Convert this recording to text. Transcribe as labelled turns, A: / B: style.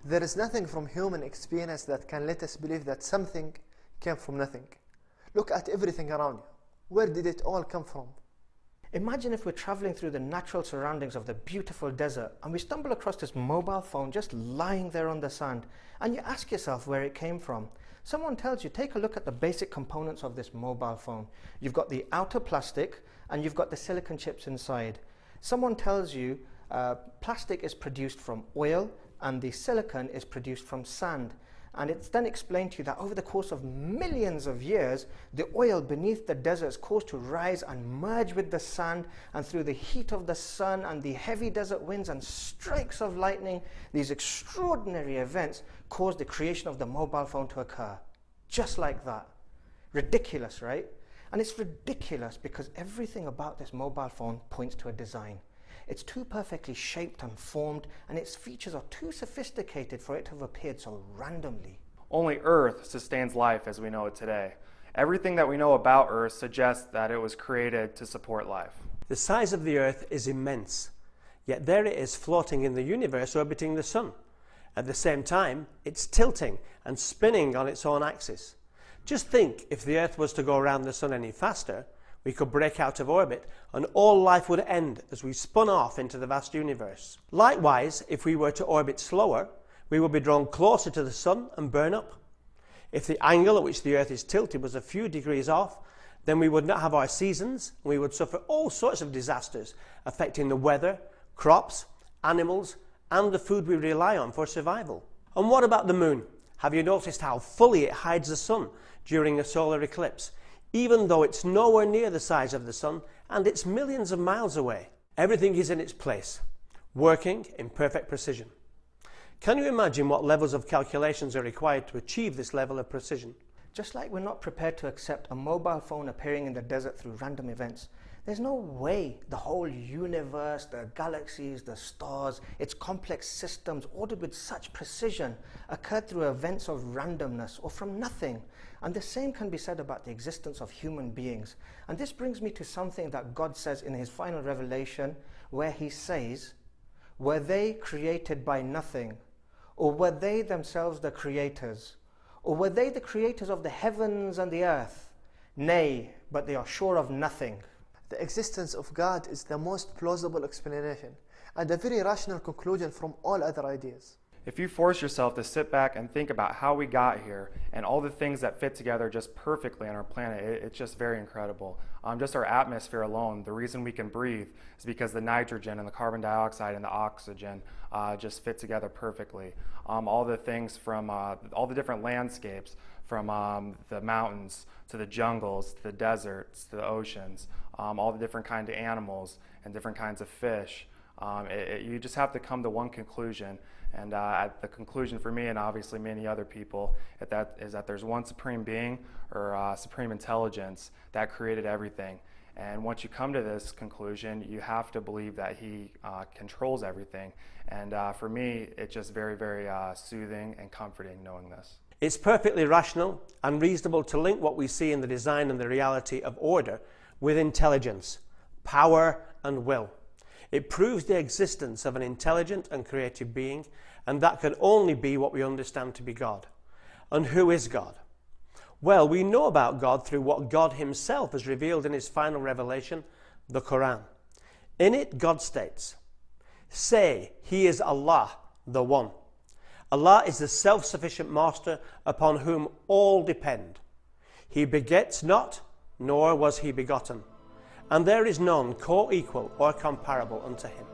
A: There is nothing from human experience that can let us believe that something came from nothing. Look at everything around you. Where did it all come from?
B: Imagine if we're traveling through the natural surroundings of the beautiful desert and we stumble across this mobile phone just lying there on the sand, and you ask yourself where it came from. Someone tells you, take a look at the basic components of this mobile phone. You've got the outer plastic and you've got the silicon chips inside. Someone tells you plastic is produced from oil and the silicon is produced from sand. And it's then explained to you that over the course of millions of years, the oil beneath the deserts caused to rise and merge with the sand, and through the heat of the sun and the heavy desert winds and strikes of lightning, these extraordinary events caused the creation of the mobile phone to occur. Just like that. Ridiculous, right? And it's ridiculous because everything about this mobile phone points to a design. It's too perfectly shaped and formed, and its features are too sophisticated for it to have appeared so randomly.
C: Only Earth sustains life as we know it today. Everything that we know about Earth suggests that it was created to support life.
D: The size of the Earth is immense, yet there it is floating in the universe orbiting the Sun. At the same time, it's tilting and spinning on its own axis. Just think, if the Earth was to go around the Sun any faster, we could break out of orbit and all life would end as we spun off into the vast universe. Likewise, if we were to orbit slower, we would be drawn closer to the Sun and burn up. If the angle at which the Earth is tilted was a few degrees off, then we would not have our seasons, and we would suffer all sorts of disasters affecting the weather, crops, animals, and the food we rely on for survival. And what about the Moon? Have you noticed how fully it hides the Sun during a solar eclipse, even though it's nowhere near the size of the Sun and it's millions of miles away? Everything is in its place, working in perfect precision. Can you imagine what levels of calculations are required to achieve this level of precision?
B: Just like we're not prepared to accept a mobile phone appearing in the desert through random events, there's no way the whole universe, the galaxies, the stars, its complex systems ordered with such precision occurred through events of randomness or from nothing. And the same can be said about the existence of human beings. And this brings me to something that God says in his final revelation, where he says, "Were they created by nothing? Or were they themselves the creators? Or were they the creators of the heavens and the earth? Nay, but they are sure of nothing."
A: The existence of God is the most plausible explanation and a very rational conclusion from all other ideas.
C: If you force yourself to sit back and think about how we got here and all the things that fit together just perfectly on our planet, it's just very incredible. Just our atmosphere alone, the reason we can breathe is because the nitrogen and the carbon dioxide and the oxygen just fit together perfectly. All the things from all the different landscapes, from the mountains to the jungles, to the deserts, to the oceans, all the different kinds of animals and different kinds of fish. You just have to come to one conclusion, and the conclusion for me, and obviously many other people, is that there's one supreme being or supreme intelligence that created everything. And once you come to this conclusion, you have to believe that he controls everything. And for me, it's just very, very soothing and comforting knowing this.
D: It's perfectly rational and reasonable to link what we see in the design and the reality of order with intelligence, power, and will. It proves the existence of an intelligent and creative being, and that can only be what we understand to be God. And who is God? Well, we know about God through what God himself has revealed in his final revelation, the Quran. In it, God states, "Say, he is Allah, the One. Allah is the self-sufficient master upon whom all depend. He begets not, nor was he begotten, and there is none co-equal or comparable unto him."